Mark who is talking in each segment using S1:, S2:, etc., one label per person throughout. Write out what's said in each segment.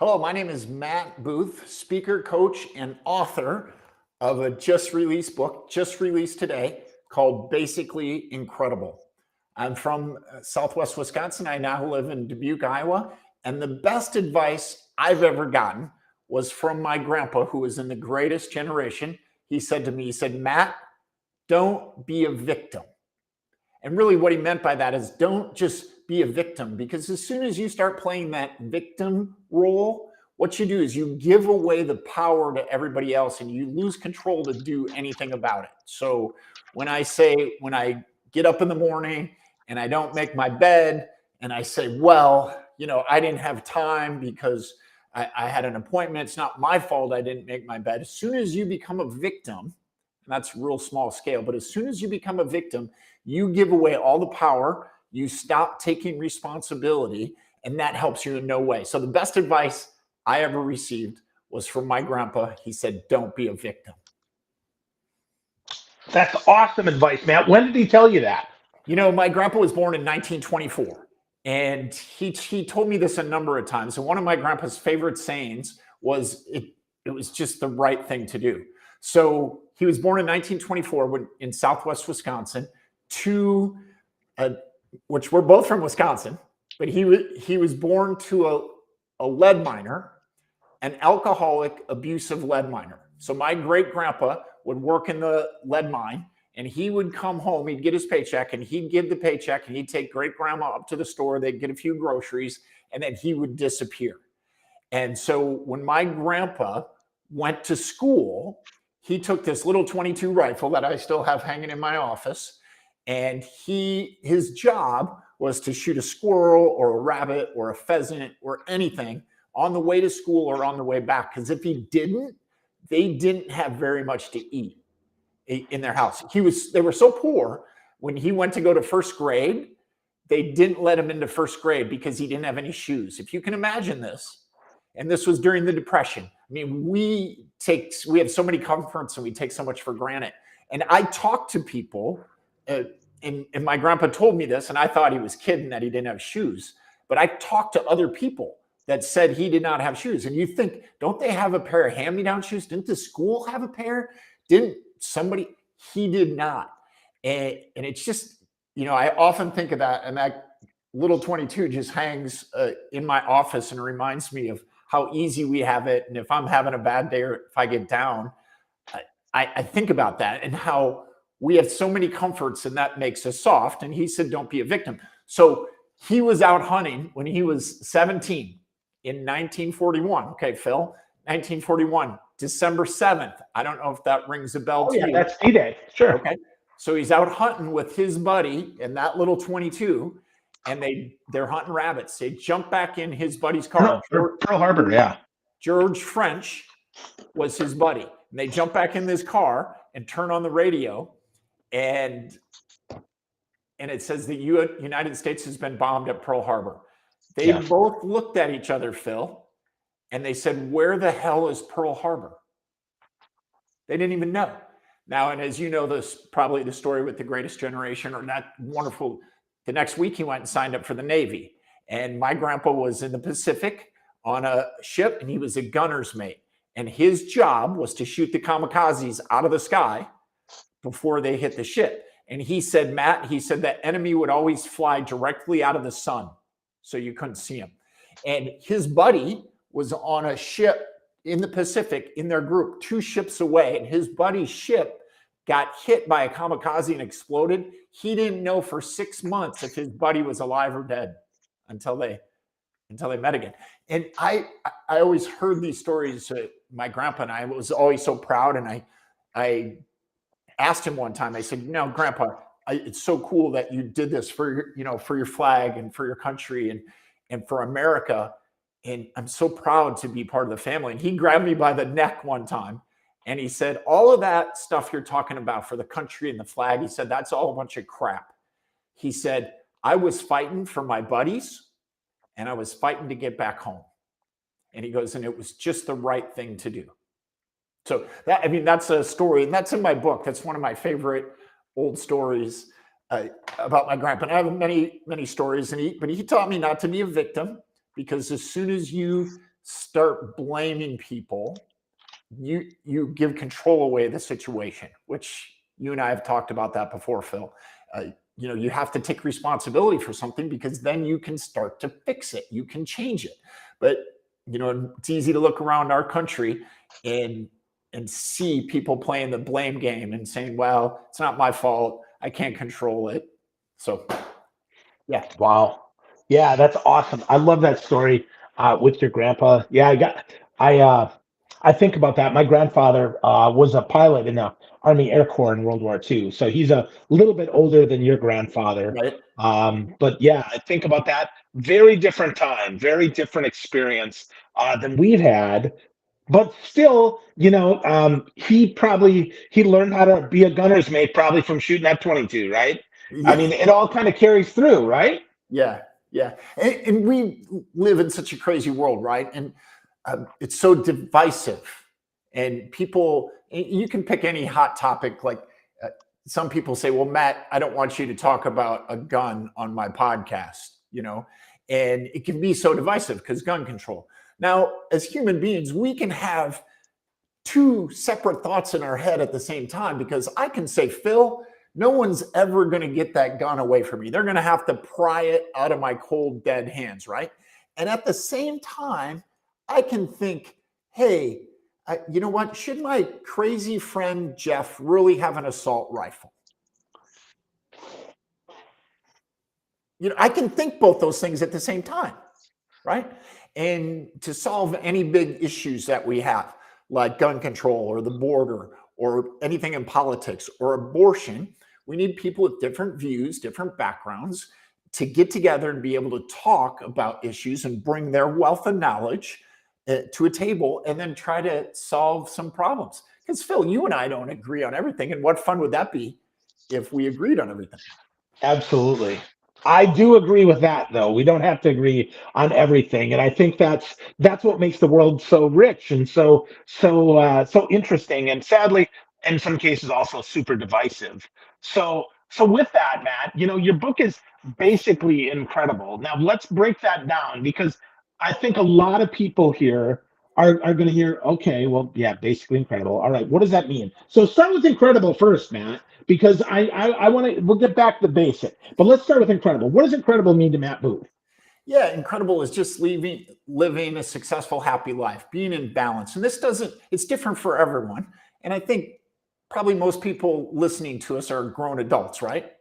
S1: Hello, my name is Matt Booth, speaker, coach, and author of a just released book, just released today, called Basically Incredible. I'm from Southwest Wisconsin. I now live in Dubuque, Iowa. And the best advice I've ever gotten was from my grandpa, who was in the greatest generation. He said to me, he said, Matt, don't be a victim. And really what he meant by that is don't just be a victim, because as soon as you start playing that victim role, what you do is you give away the power to everybody else and you lose control to do anything about it. So when I get up in the morning and I don't make my bed and I say, well, I didn't have time because I had an appointment. It's not my fault I didn't make my bed. As soon as you become a victim, and that's real small scale, but as soon as you become a victim, you give away all the power, you stop taking responsibility, and that helps you in no way. So the best advice I ever received was from my grandpa. He said, don't be a victim.
S2: That's awesome advice, Matt. When did he tell you that?
S1: My grandpa was born in 1924, and he told me this a number of times. And one of my grandpa's favorite sayings was, it was just the right thing to do. So he was born in 1924 in Southwest Wisconsin, which we're both from Wisconsin, but he was born to a lead miner, an alcoholic, abusive lead miner. So my great grandpa would work in the lead mine, and he would come home, he'd get his paycheck, and he'd give the paycheck, and he'd take great grandma up to the store, they'd get a few groceries, and then he would disappear. And so when my grandpa went to school, he took this little .22 rifle that I still have hanging in my office, and his job was to shoot a squirrel or a rabbit or a pheasant or anything on the way to school or on the way back. Because if he didn't, they didn't have very much to eat in their house. They were so poor, when he went to go to first grade, they didn't let him into first grade because he didn't have any shoes. If you can imagine this, and this was during the Depression. I mean, we have so many comforts and we take so much for granted. And I talked to people, and my grandpa told me this, and I thought he was kidding that he didn't have shoes. But I talked to other people that said he did not have shoes. And you think, don't they have a pair of hand-me-down shoes? Didn't the school have a pair? Didn't somebody? He did not. And it's just, I often think of that, and that little .22 just hangs in my office and reminds me of how easy we have it. And if I'm having a bad day or if I get down, I think about that and how we have so many comforts, and that makes us soft. And he said, don't be a victim. So he was out hunting when he was 17 in 1941. Okay, Phil, 1941, December 7th. I don't know if that rings a bell to you.
S2: That's D-Day. Sure.
S1: Okay. So he's out hunting with his buddy in that little .22, and they're hunting rabbits. They jump back in his buddy's car.
S2: Pearl Harbor, yeah.
S1: George French was his buddy. And they jump back in this car and turn on the radio, and it says the United States has been bombed at Pearl Harbor. They both looked at each other, Phil, and they said, where the hell is Pearl Harbor? They didn't even know. Now, and as you know, this probably the story with the Greatest Generation, or not wonderful. The next week he went and signed up for the Navy. And my grandpa was in the Pacific on a ship, and he was a gunner's mate. And his job was to shoot the kamikazes out of the sky before they hit the ship. And he said, Matt, the enemy would always fly directly out of the sun, so you couldn't see him. And his buddy was on a ship in the Pacific in their group, 2 ships away, and his buddy's ship got hit by a kamikaze and exploded. He didn't know for 6 months if his buddy was alive or dead until they met again. And I always heard these stories. My grandpa and I was always so proud. And I asked him one time, I said, Grandpa, it's so cool that you did this for your flag and for your country and for America. And I'm so proud to be part of the family. And he grabbed me by the neck one time, and he said, all of that stuff you're talking about for the country and the flag, he said, that's all a bunch of crap. He said, I was fighting for my buddies, and I was fighting to get back home. And he goes, and it was just the right thing to do. So that's a story, and that's in my book. That's one of my favorite old stories about my grandpa. And I have many, many stories, but he taught me not to be a victim, because as soon as you start blaming people, you give control away the situation, which you and I have talked about that before, Phil. You have to take responsibility for something, because then you can start to fix it. You can change it. But it's easy to look around our country and see people playing the blame game and saying, well, it's not my fault, I can't control it. So yeah.
S2: Wow. Yeah, that's awesome. I love that story with your grandpa. Yeah, I think about that. My grandfather was a pilot in the Army Air Corps in World War II, so he's a little bit older than your grandfather.
S1: Right.
S2: But yeah, I think about that. Very different time, very different experience than we've had. But still, he learned how to be a gunner's mate probably from shooting F-22, right? I
S1: Yeah.
S2: mean, it all kind of carries through, right?
S1: Yeah. Yeah. And we live in such a crazy world, right? And it's so divisive. And you can pick any hot topic. Like some people say, well, Matt, I don't want you to talk about a gun on my podcast, and it can be so divisive because gun control. Now, as human beings, we can have two separate thoughts in our head at the same time, because I can say, Phil, no one's ever going to get that gun away from me. They're going to have to pry it out of my cold, dead hands, right? And at the same time, I can think, hey, you know what? Should my crazy friend Jeff really have an assault rifle? I can think both those things at the same time, right? And to solve any big issues that we have, like gun control or the border or anything in politics or abortion, we need people with different views, different backgrounds to get together and be able to talk about issues and bring their wealth of knowledge to a table and then try to solve some problems. Because Phil, you and I don't agree on everything. And what fun would that be if we agreed on everything?
S2: Absolutely. I do agree with that, though. We don't have to agree on everything, and I think that's what makes the world so rich and so interesting, and sadly, in some cases, also super divisive. So with that, Matt, your book is basically incredible. Now let's break that down, because I think a lot of people here are going to hear, okay, well, yeah, basically incredible. All right, what does that mean? So start with incredible first, Matt, because I want to. We'll get back to the basic, but let's start with incredible. What does incredible mean to Matt Booth?
S1: Yeah, incredible is just living a successful, happy life, being in balance. And it's different for everyone. And I think probably most people listening to us are grown adults, right?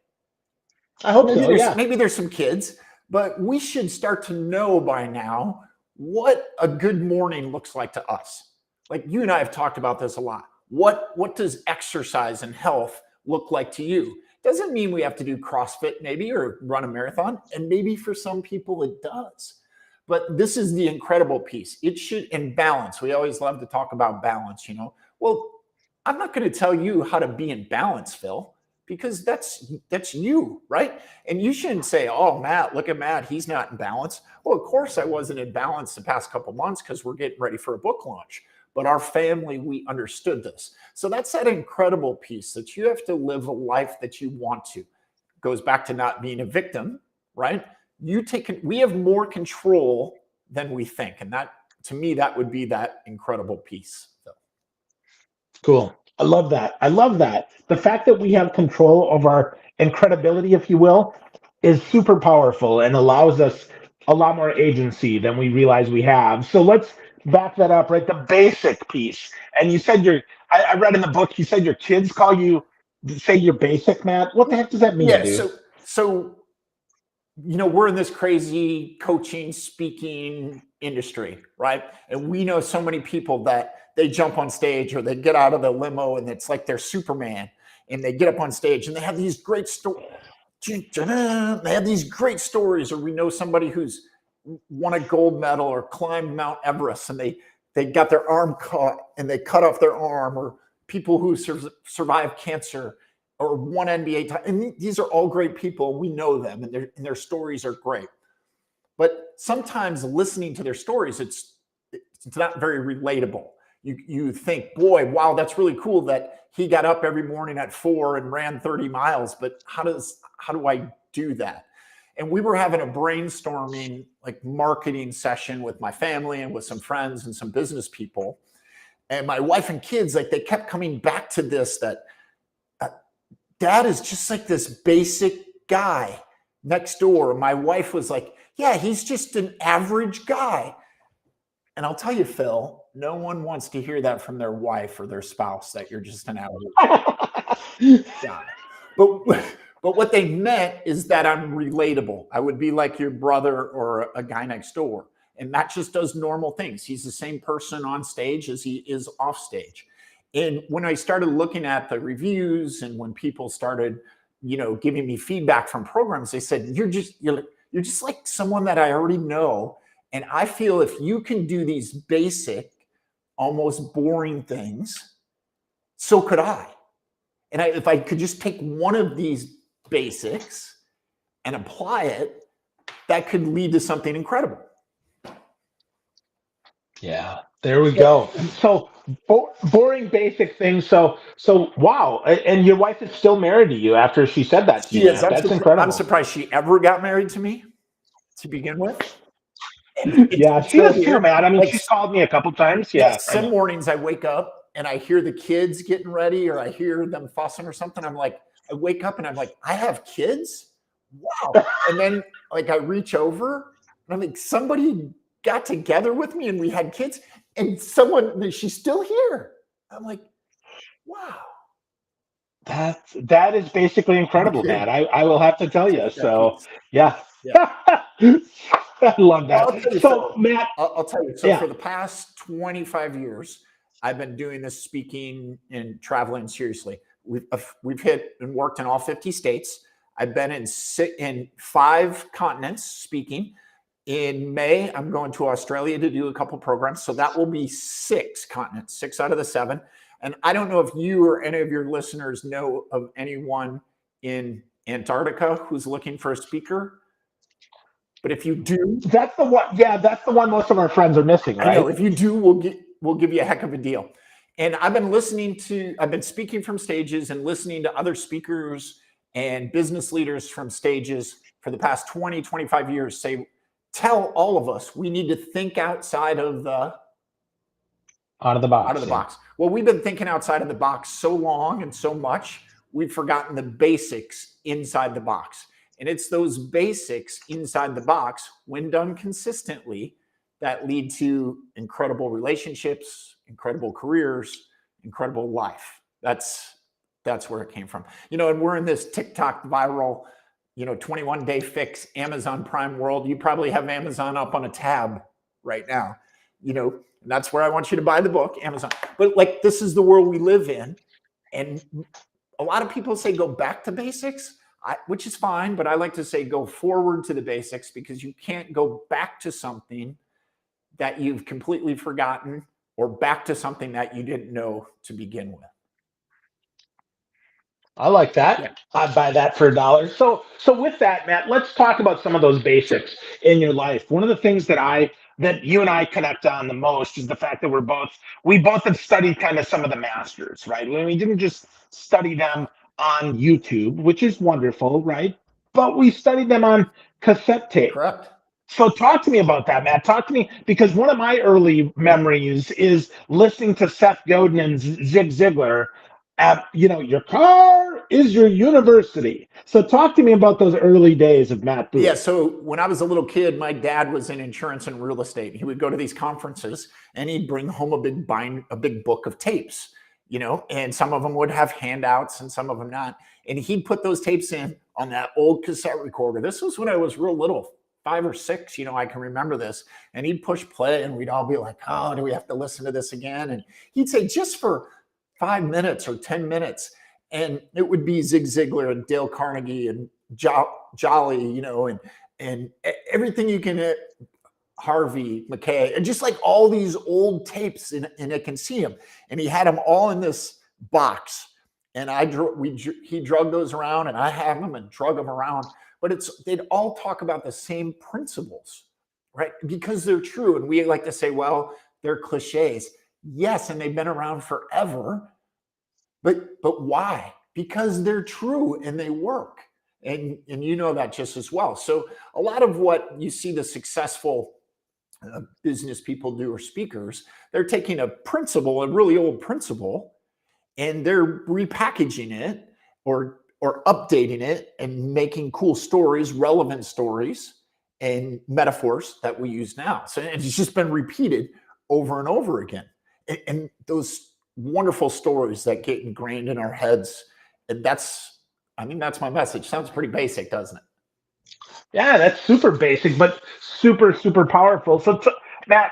S2: I hope so. Yeah.
S1: Maybe there's some kids, but we should start to know by now what a good morning looks like to us. Like you and I have talked about this a lot. What does exercise and health look like to you? Doesn't mean we have to do CrossFit maybe or run a marathon. And maybe for some people it does. But this is the incredible piece. It should, in balance. We always love to talk about balance, Well, I'm not going to tell you how to be in balance, Phil, because that's you, right? And you shouldn't say, oh, Matt, look at Matt, he's not in balance. Well, of course I wasn't in balance the past couple months because we're getting ready for a book launch. But our family, we understood this. So that's that incredible piece that you have to live a life that you want to. It goes back to not being a victim, right? We have more control than we think. And that, to me, that would be that incredible piece. So.
S2: Cool. I love that. I love that. The fact that we have control of our incredibility, if you will, is super powerful and allows us a lot more agency than we realize we have. So let's back that up, right? The basic piece. And you said I read in the book, you said your kids say you're basic, Matt. What the heck does that mean,
S1: Yeah.
S2: dude?
S1: So we're in this crazy coaching, speaking industry, right? And we know so many people that they jump on stage or they get out of the limo and it's like they're Superman and they get up on stage and they have these great stories. They have these great stories, or we know somebody who's won a gold medal or climbed Mount Everest and they got their arm caught and they cut off their arm, or people who survived cancer or won NBA time. And these are all great people. We know them and their stories are great. But sometimes listening to their stories, it's not very relatable. You think, boy, wow, that's really cool that he got up every morning at 4 and ran 30 miles. But how do I do that? And we were having a brainstorming, like marketing session with my family and with some friends and some business people. And my wife and kids, like they kept coming back to this, that dad is just like this basic guy next door. My wife was like, yeah, he's just an average guy. And I'll tell you, Phil, no one wants to hear that from their wife or their spouse, that you're just an average guy. But what they meant is that I'm relatable. I would be like your brother or a guy next door. And Matt just does normal things. He's the same person on stage as he is off stage. And when I started looking at the reviews and when people started, giving me feedback from programs, they said, you're just like someone that I already know. And I feel if you can do these basic, almost boring things, so could I. And if I could just take one of these basics and apply it, that could lead to something incredible.
S2: Yeah, there we go. So boring basic things. So wow. And your wife is still married to you after she said that to
S1: She
S2: you,
S1: is.
S2: Matt. That's
S1: I'm
S2: incredible.
S1: surprised she ever got married to me to begin with. And
S2: Yeah,
S1: it's
S2: she
S1: so
S2: does too,
S1: weird.
S2: Matt. I mean,
S1: Like,
S2: she's called me a couple times.
S1: yeah,
S2: Yeah, I
S1: some
S2: know.
S1: mornings I wake up and I hear the kids getting ready or I hear them fussing or something. I'm like, I wake up and I'm like, I have kids? Wow. And then like I reach over and I'm like, somebody got together with me and we had kids and she's still here. I'm like, wow.
S2: That is basically incredible,
S1: Okay.
S2: Matt. I will have to tell you.
S1: Yeah,
S2: So
S1: please.
S2: yeah.
S1: Yeah.
S2: I love
S1: Well,
S2: that.
S1: I'll tell you,
S2: So
S1: Phil.
S2: Matt,
S1: I'll tell you. So
S2: yeah.
S1: for the past 25 years, I've been doing this speaking and traveling seriously. We've hit and worked in all 50 states. I've been in 5 continents speaking. In May, I'm going to Australia to do a couple programs. So that will be 6 continents, 6 out of the 7. And I don't know if you or any of your listeners know of anyone in Antarctica who's looking for a speaker. But if you do,
S2: That's the one. Yeah, that's the one most of our friends are missing,
S1: I know
S2: right?
S1: if you do, we'll give you a heck of a deal. And I've been speaking from stages and listening to other speakers and business leaders from stages for the past 20, 25 years tell all of us we need to think outside of the
S2: Out of the box. Yeah.
S1: box. Well, we've been thinking outside of the box so long and so much, we've forgotten the basics inside the box. And it's those basics inside the box, when done consistently, that lead to incredible relationships, incredible careers, incredible life. That's where it came from. And we're in this TikTok viral, 21-day fix Amazon Prime world. You probably have Amazon up on a tab right now. And that's where I want you to buy the book, Amazon. But like, this is the world we live in. And a lot of people say go back to basics, which is fine. But I like to say go forward to the basics, because you can't go back to something that you've completely forgotten or back to something that you didn't know to begin with.
S2: I like that.
S1: Yeah.
S2: I'd buy that for $1. So with that, Matt, let's talk about some of those
S1: Sure.
S2: basics in your life. One of the things that you and I connect on the most is the fact that we both have studied kind of some of the masters, right? When we didn't just study them on YouTube, which is wonderful, right? But we studied them on cassette tape.
S1: Correct.
S2: So talk to me about that, Matt. Talk to me, because one of my early memories is listening to Seth Godin and Zig Ziglar. Your car is your university. So talk to me about those early days of Matt Booth.
S1: Yeah. So when I was a little kid, my dad was in insurance and real estate. He would go to these conferences and he'd bring home a big book of tapes, and some of them would have handouts and some of them not. And he'd put those tapes in on that old cassette recorder. This was when I was real little, 5 or 6, I can remember this. And he'd push play and we'd all be like, oh, do we have to listen to this again? And he'd say, just for 5 minutes or 10 minutes. And it would be Zig Ziglar and Dale Carnegie and Jolly, and everything you can, Harvey, McKay, and just like all these old tapes, and I can see him. And he had them all in this box. And he drug those around, and I have them and drug them around. But they'd all talk about the same principles, right? Because they're true. And we like to say, well, they're cliches. Yes, and they've been around forever. But why? Because they're true and they work. And you know that just as well. So a lot of what you see the successful business people do or speakers, they're taking a principle, a really old principle, and they're repackaging it or updating it and making cool stories, relevant stories, and metaphors that we use now. So it's just been repeated over and over again. And those wonderful stories that get ingrained in our heads. And that's my message. Sounds pretty basic, doesn't it?
S2: Yeah, that's super basic, but super, super powerful. Matt,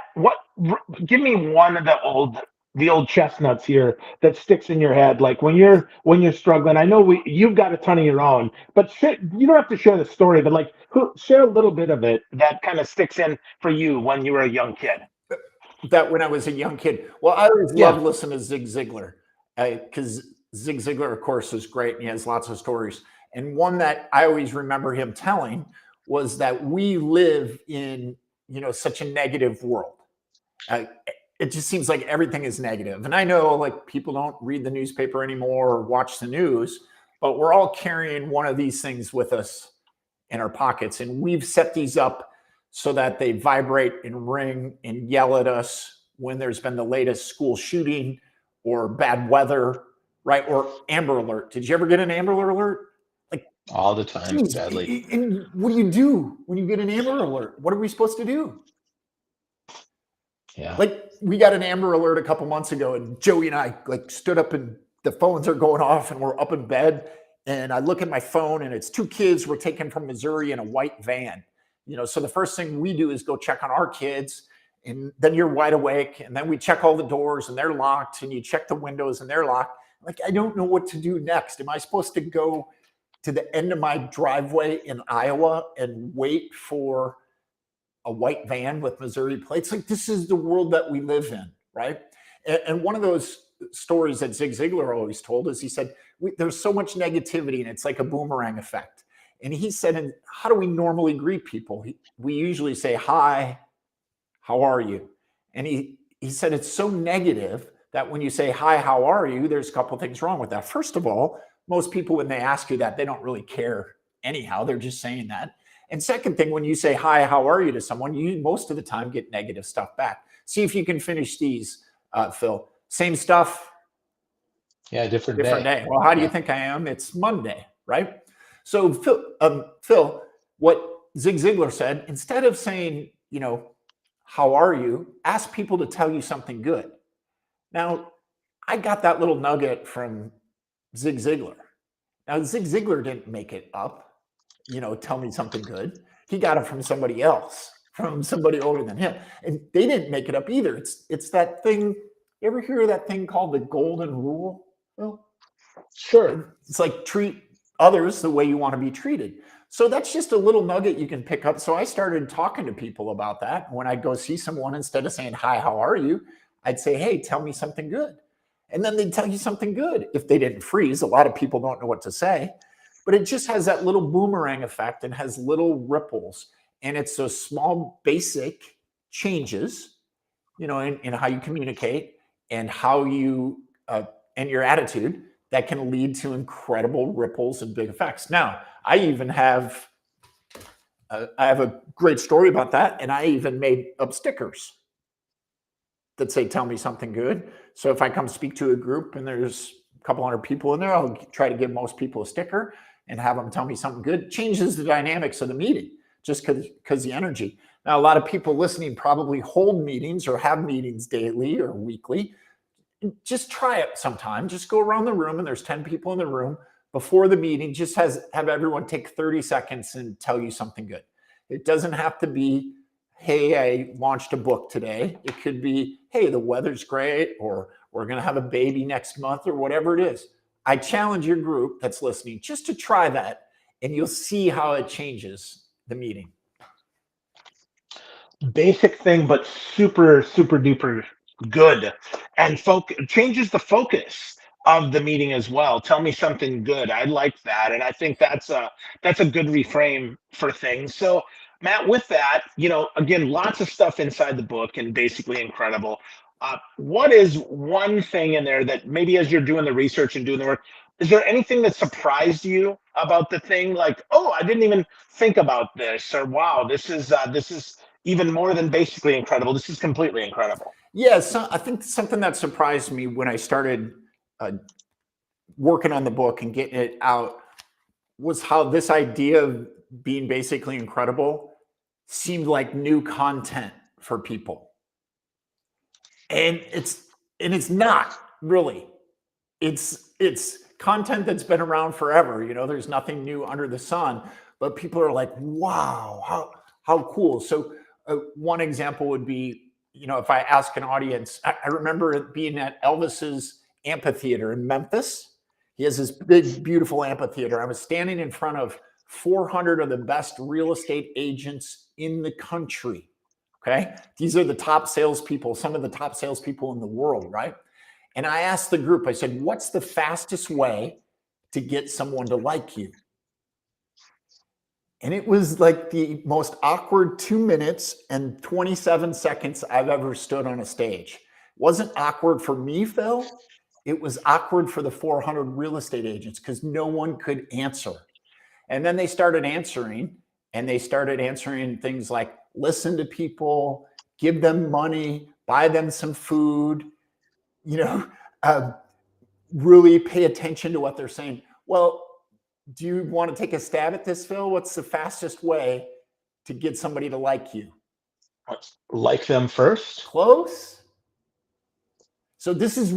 S2: give me one of the old chestnuts here that sticks in your head, like when you're struggling. I know you've got a ton of your own, but you don't have to share the story, but like share a little bit of it that kind of sticks in for you when you were a young kid.
S1: That when I was a young kid. Well, I always
S2: Yeah.
S1: loved listening to Zig Ziglar because Zig Ziglar, of course, is great and he has lots of stories. And one that I always remember him telling was that we live in such a negative world. Uh, it just seems like everything is negative. And I know like people don't read the newspaper anymore or watch the news, but we're all carrying one of these things with us in our pockets. And we've set these up so that they vibrate and ring and yell at us when there's been the latest school shooting or bad weather, right? Or Amber Alert. Did you ever get an Amber Alert? Like,
S3: all the time,
S1: geez,
S3: sadly.
S1: and what do you do when you get an Amber Alert? What are we supposed to do?
S3: Yeah.
S1: Like we got an Amber Alert a couple months ago, and Joey and I like stood up and the phones are going off, and we're up in bed. And I look at my phone, and it's two kids were taken from Missouri in a white van. So the first thing we do is go check on our kids, and then you're wide awake, and then we check all the doors, and they're locked, and you check the windows, and they're locked. Like I don't know what to do next. Am I supposed to go to the end of my driveway in Iowa and wait for a white van with Missouri plates? Like this is the world that we live in, right? And one of those stories that Zig Ziglar always told is he said, there's so much negativity and it's like a boomerang effect. And he said, and how do we normally greet people? We usually say, hi, how are you? And he said, it's so negative that when you say, hi, how are you? There's a couple of things wrong with that. First of all, most people, when they ask you that, they don't really care anyhow. They're just saying that. And second thing, when you say, hi, how are you to someone, you most of the time get negative stuff back. See if you can finish these, Phil. Same stuff.
S3: Yeah, different
S1: day. Well, how do you think I am? It's Monday, right? So Phil, what Zig Ziglar said, instead of saying, how are you? Ask people to tell you something good. Now, I got that little nugget from Zig Ziglar. Now, Zig Ziglar didn't make it up. Tell me something good. He got it from somebody else, from somebody older than him. And they didn't make it up either. It's that thing. You ever hear of that thing called the golden rule? Well,
S2: Sure.
S1: it's like treat others the way you want to be treated. So that's just a little nugget you can pick up. So I started talking to people about that. When I go see someone, instead of saying, hi, how are you? I'd say, hey, tell me something good. And then they'd tell you something good. If they didn't freeze, a lot of people don't know what to say. But it just has that little boomerang effect and has little ripples. And it's those small, basic changes, in how you communicate and how you and your attitude that can lead to incredible ripples and big effects. Now, I have a great story about that, and I even made up stickers that say, tell me something good. So if I come speak to a group and there's a couple hundred people in there, I'll try to give most people a sticker and have them tell me something good. Changes the dynamics of the meeting just because the energy. Now, a lot of people listening probably hold meetings or have meetings daily or weekly. Just try it sometime. Just go around the room and there's 10 people in the room before the meeting. Just have everyone take 30 seconds and tell you something good. It doesn't have to be, hey, I launched a book today. It could be, hey, the weather's great, or we're going to have a baby next month, or whatever it is. I challenge your group that's listening just to try that, and you'll see how it changes the meeting.
S2: Basic thing, but super, super duper good, and changes the focus of the meeting as well. Tell me something good. I like that, and I think that's a good reframe for things. So, Matt, with that, again, lots of stuff inside the book, and basically incredible. What is one thing in there that maybe as you're doing the research and doing the work is there anything that surprised you about the thing? Like, oh, I didn't even think about this, or wow, this is even more than basically incredible. This is completely incredible.
S1: Yeah, so I think something that surprised me when I started uh, working on the book and getting it out was how this idea of being basically incredible seemed like new content for people. And it's not really. It's content that's been around forever. There's nothing new under the sun, but people are like, wow, how cool. So one example would be, if I ask an audience, I remember it being at Elvis's amphitheater in Memphis. He has this big, beautiful amphitheater. I was standing in front of 400 of the best real estate agents in the country. Okay. These are the top salespeople, some of the top salespeople in the world, right? And I asked the group, I said, what's the fastest way to get someone to like you? And it was like the most awkward 2 minutes and 27 seconds I've ever stood on a stage. It wasn't awkward for me, Phil. It was awkward for the 400 real estate agents because no one could answer. And then they started answering, and they started answering things like listen to people, give them money, buy them some food, really pay attention to what they're saying. Well, do you want to take a stab at this, Phil? What's the fastest way to get somebody to like you?
S2: Like them first?
S1: Close. So this is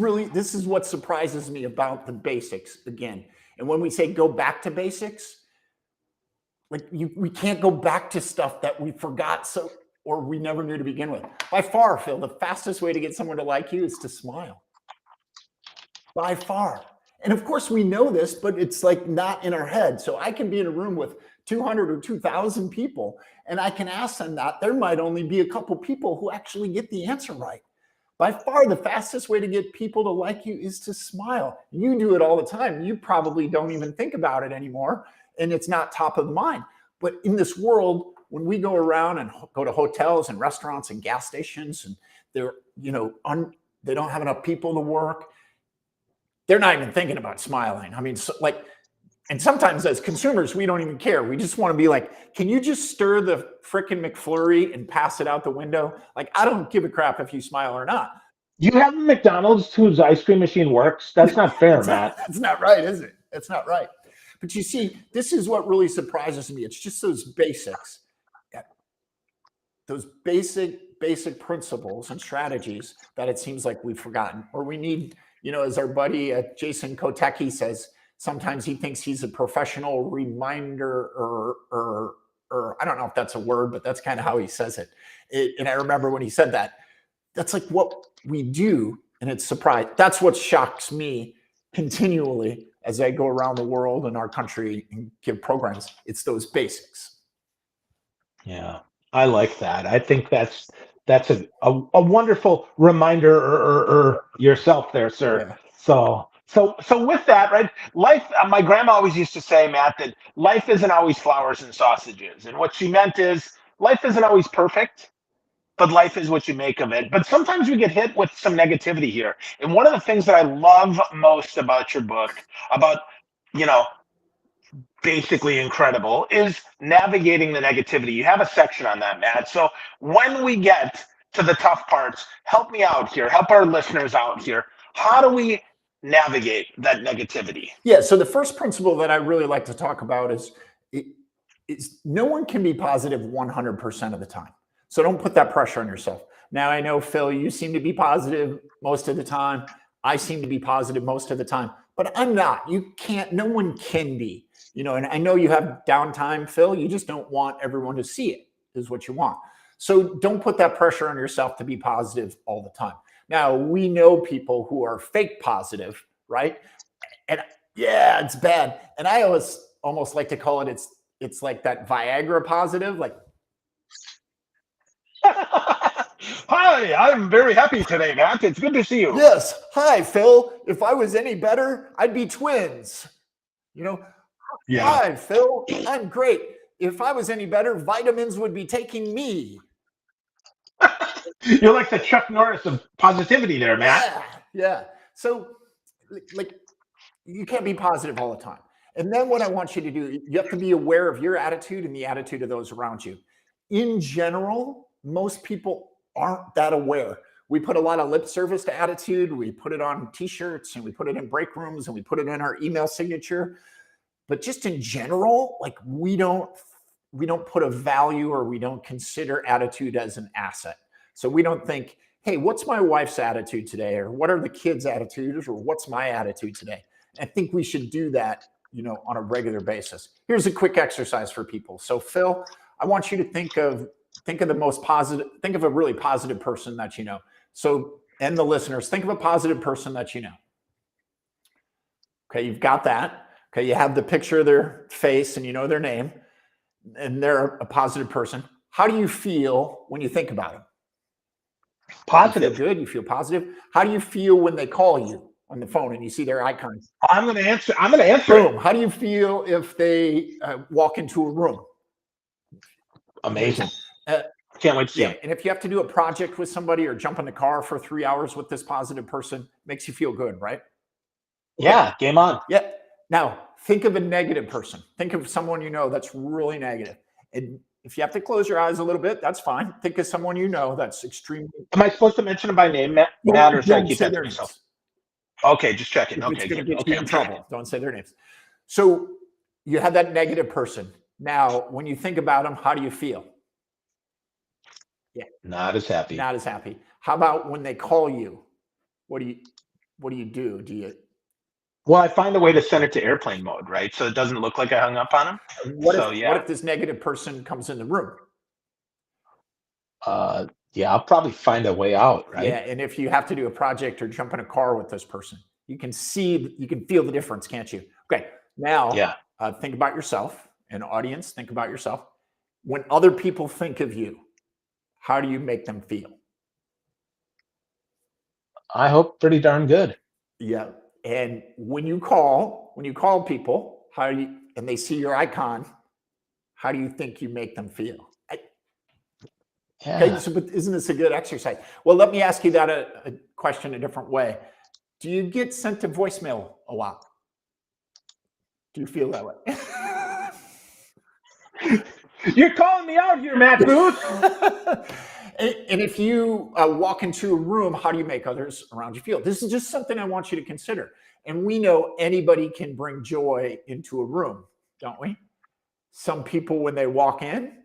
S1: what surprises me about the basics again. And when we say go back to basics, we can't go back to stuff that we forgot or we never knew to begin with. By far, Phil, the fastest way to get someone to like you is to smile. By far. And of course we know this, but it's like not in our head. So I can be in a room with 200 or 2,000 people and I can ask them that. There might only be a couple people who actually get the answer right. By far, the fastest way to get people to like you is to smile. You do it all the time. You probably don't even think about it anymore, and it's not top of mind. But in this world, when we go around and go to hotels and restaurants and gas stations, and they're, they don't have enough people to work, they're not even thinking about smiling. I mean, and sometimes as consumers, we don't even care. We just want to be like, can you just stir the frickin' McFlurry and pass it out the window? Like, I don't give a crap if you smile or not.
S2: You have a McDonald's whose ice cream machine works? That's not fair, Matt.
S1: That's not right, is it? That's not right. But you see, this is what really surprises me. It's just those basics, those basic principles and strategies that it seems like we've forgotten, or we need, as our buddy Jason Kotecki says, sometimes he thinks he's a professional reminder or I don't know if that's a word, but that's kind of how he says it. And I remember when he said that, that's like what we do. And it's surprised. That's what shocks me continually as I go around the world and our country and give programs. It's those basics.
S2: Yeah, I like that. I think that's a wonderful reminder or yourself there, sir.
S1: Yeah.
S2: So with that, right? Life. My grandma always used to say, Matt, that life isn't always flowers and sausages, and what she meant is life isn't always perfect, but life is what you make of it. But sometimes we get hit with some negativity here, and one of the things that I love most about your book, about basically incredible, is navigating the negativity. You have a section on that, Matt. So when we get to the tough parts, help me out here, help our listeners out here. How do we navigate that negativity?
S1: Yeah. So the first principle that I really like to talk about is no one can be positive 100% of the time. So don't put that pressure on yourself. Now, I know, Phil, you seem to be positive most of the time. I seem to be positive most of the time, but I'm not. No one can be. And I know you have downtime, Phil. You just don't want everyone to see it, is what you want. So don't put that pressure on yourself to be positive all the time. Now, we know people who are fake positive, right? And yeah, it's bad. And I almost like to call it's like that Viagra positive, like,
S2: Hi, I'm very happy today, Matt. It's good to see you.
S1: yes. Hi, Phil. If I was any better, I'd be twins.
S2: Yeah.
S1: Hi, Phil. I'm great. If I was any better, vitamins would be taking me.
S2: You're like the Chuck Norris of positivity there, Matt.
S1: Yeah. So, like, You can't be positive all the time. And then what I want you to do, you have to be aware of your attitude and the attitude of those around you. In general, most people aren't that aware. We put a lot of lip service to attitude. We put it on t-shirts and we put it in break rooms and we put it in our email signature. But just in general, like we don't put a value or we don't consider attitude as an asset. So we don't think, hey, what's my wife's attitude today? Or what are the kids' attitudes? Or what's my attitude today? I think we should do that, on a regular basis. Here's a quick exercise for people. So Phil, I want you to think of the most positive, think of a really positive person that you know. So, and the listeners, think of a positive person that you know. Okay, you've got that. Okay, you have the picture of their face and you know their name, and they're a positive person. How do you feel when you think about them?
S2: Positive.
S1: You feel good? You feel positive? How do you feel when they call you on the phone and you see their icon?
S2: I'm going to answer. I'm going to answer.
S1: Boom. How do you feel if they walk into a room?
S2: Amazing. Can't wait to see
S1: Yeah,
S2: him.
S1: and if you have to do a project with somebody or jump in the car for 3 hours with this positive person, makes you feel good, right?
S2: Yeah, game on.
S1: Yeah. Now, think of a negative person. Think of someone you know that's really negative. And if you have to close your eyes a little bit, that's fine. Think of someone you know that's extremely.
S2: Am I supposed to mention them by name, Matt, or should I keep that to myself? Okay, just checking.
S1: If
S2: Okay,
S1: it's going to
S2: good.
S1: get you in trouble, don't say their names. So you have that negative person. Now, when you think about them, how do you feel?
S2: Yeah, not as happy.
S1: Not as happy. How about when they call you? What do you do? Do you?
S2: Well, I find a way to send it to airplane mode, right? So it doesn't look like I hung up on him.
S1: What if this negative person comes in the room?
S2: Yeah, I'll probably find a way out, right?
S1: Yeah, and if you have to do a project or jump in a car with this person, you can feel the difference, can't you? Okay, now think about yourself, an audience, think about yourself. When other people think of you, how do you make them feel?
S2: I hope pretty darn good.
S1: Yeah, and when you call people, and they see your icon, how do you think you make them feel?
S2: Yeah.
S1: Okay, so but isn't this a good exercise? Well, let me ask you that a question a different way. Do you get sent to voicemail a lot? Do you feel that way?
S2: You're calling me out here, Matt Booth.
S1: And if you walk into a room, how do you make others around you feel? This is just something I want you to consider. And we know anybody can bring joy into a room, don't we? Some people, when they walk in,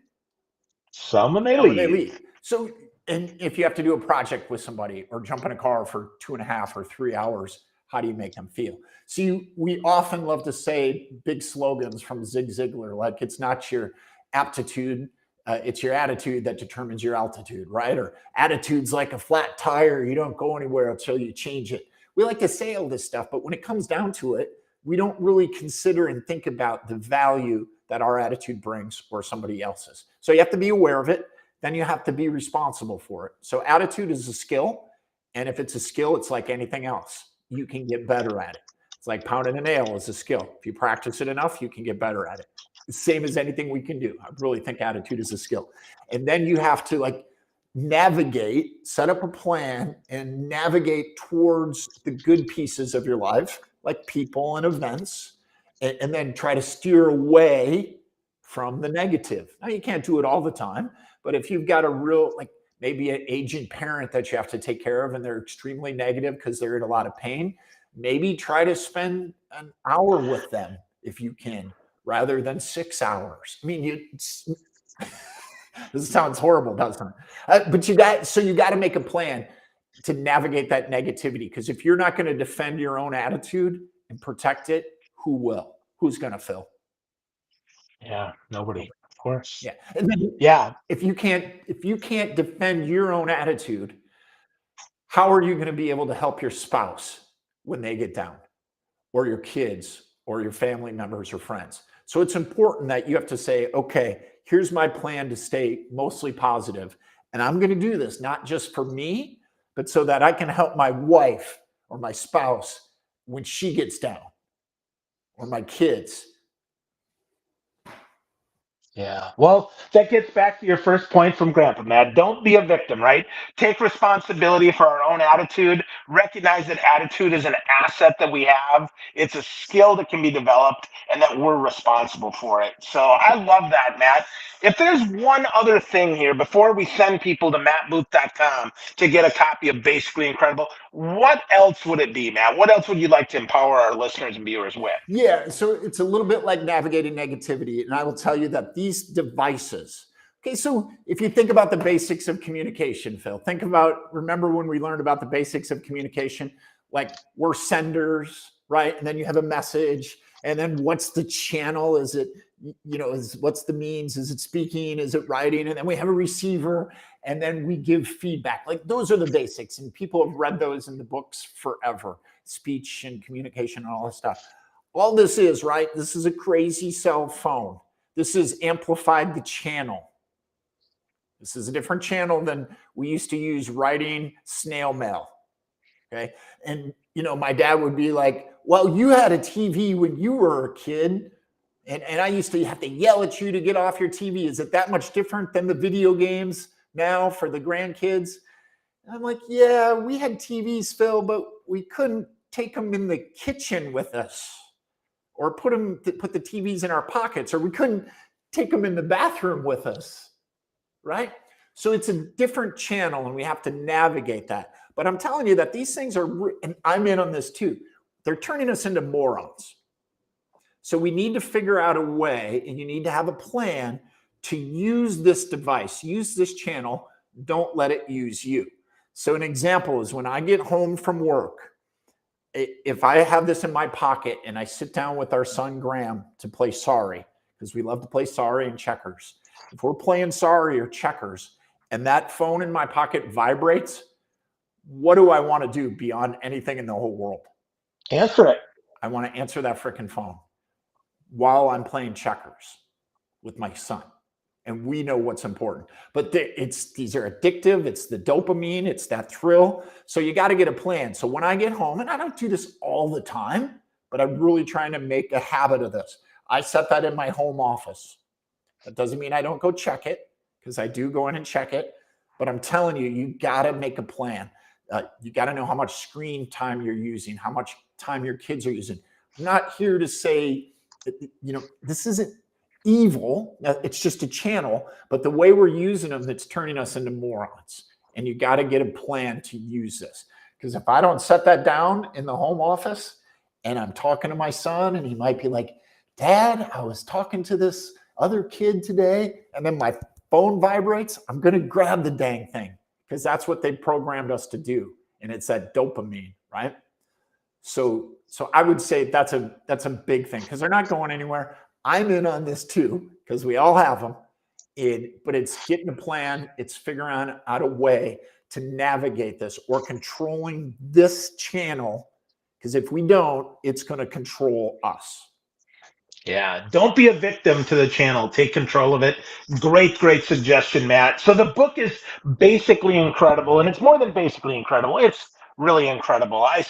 S2: some when they leave.
S1: So, and if you have to do a project with somebody or jump in a car for 2.5 or 3 hours, how do you make them feel? So we often love to say big slogans from Zig Ziglar, like it's not your aptitude, it's your attitude that determines your altitude, right? Or attitude's like a flat tire. You don't go anywhere until you change it. We like to say all this stuff, but when it comes down to it, we don't really consider and think about the value that our attitude brings or somebody else's. So you have to be aware of it. Then you have to be responsible for it. So attitude is a skill. And if it's a skill, it's like anything else. You can get better at it. It's like pounding a nail is a skill. If you practice it enough, you can get better at it. The same as anything we can do. I really think attitude is a skill. And then you have to navigate, set up a plan and navigate towards the good pieces of your life, like people and events, and then try to steer away from the negative. Now, you can't do it all the time, but if you've got a real, maybe an aging parent that you have to take care of and they're extremely negative because they're in a lot of pain, maybe try to spend an hour with them if you can, rather than 6 hours. I mean, this sounds horrible, doesn't it? But you got to make a plan to navigate that negativity, because if you're not going to defend your own attitude and protect it, who will? Who's going to, Phil?
S2: Yeah, nobody. Of course.
S1: Yeah. And then if you can't defend your own attitude, how are you going to be able to help your spouse when they get down, or your kids or your family members or friends? So it's important that you have to say, okay, here's my plan to stay mostly positive. And I'm going to do this not just for me, but so that I can help my wife or my spouse when she gets down, or my kids.
S3: Yeah.
S2: Well, that gets back to your first point from Grandpa, Matt. Don't be a victim, right? Take responsibility for our own attitude. Recognize that attitude is an asset that we have. It's a skill that can be developed and that we're responsible for it. So I love that, Matt. If there's one other thing here before we send people to mattbooth.com to get a copy of Basically Incredible, what else would it be, Matt? What else would you like to empower our listeners and viewers with?
S1: Yeah, so it's a little bit like navigating negativity. And I will tell you that these devices, okay, so if you think about the basics of communication, Phil, remember when we learned about the basics of communication? Like we're senders, right? And then you have a message. And then what's the channel? Is it, what's the means? Is it speaking? Is it writing? And then we have a receiver. And then we give feedback. Like those are the basics. And people have read those in the books forever, speech and communication and all this stuff. All this is, right? This is a crazy cell phone. This is amplified the channel. This is a different channel than we used to use writing snail mail. Okay. And, my dad would be like, well, you had a TV when you were a kid. And I used to have to yell at you to get off your TV. Is it that much different than the video games now for the grandkids? And I'm like, yeah, we had TVs, Phil, but we couldn't take them in the kitchen with us. Or put the TVs in our pockets, or we couldn't take them in the bathroom with us, right? So it's a different channel, and we have to navigate that. But I'm telling you that these things and I'm in on this too, they're turning us into morons. So we need to figure out a way, and you need to have a plan to use this device, use this channel, don't let it use you. So an example is when I get home from work, if I have this in my pocket and I sit down with our son Graham to play Sorry, because we love to play Sorry and checkers. If we're playing Sorry or checkers and that phone in my pocket vibrates, what do I want to do beyond anything in the whole world?
S2: Answer it.
S1: I want to answer that freaking phone while I'm playing checkers with my son. And we know what's important. But these are addictive. It's the dopamine. It's that thrill. So you got to get a plan. So when I get home, and I don't do this all the time, but I'm really trying to make a habit of this. I set that in my home office. That doesn't mean I don't go check it, because I do go in and check it. But I'm telling you, you got to make a plan. You got to know how much screen time you're using, how much time your kids are using. I'm not here to say, this isn't evil. It's just a channel, but the way we're using them, it's turning us into morons. And you got to get a plan to use this. Because if I don't set that down in the home office and I'm talking to my son and he might be like, Dad, I was talking to this other kid today, and then my phone vibrates, I'm going to grab the dang thing, because that's what they programmed us to do. And it's that dopamine, right? So I would say that's a big thing, because they're not going anywhere. I'm in on this too, because we all have them. But it's getting a plan. It's figuring out a way to navigate this, or controlling this channel, because if we don't, it's going to control us.
S2: Yeah, don't be a victim to the channel. Take control of it. Great suggestion, Matt. So the book is basically incredible, and it's more than basically incredible. It's really incredible. I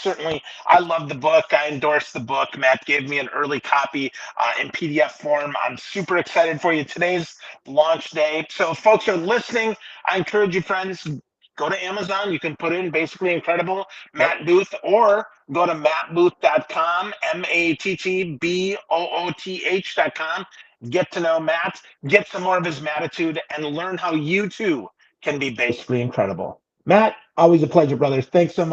S2: love the book. I endorse the book. Matt gave me an early copy in PDF form. I'm super excited for you. Today's launch day. So if folks are listening, I encourage you, friends, go to Amazon. You can put in Basically Incredible, Matt Booth, or go to mattbooth.com, mattbooth.com. Get to know Matt, get some more of his Mattitude, and learn how you too can be basically incredible. Matt, always a pleasure, brothers. Thanks so much.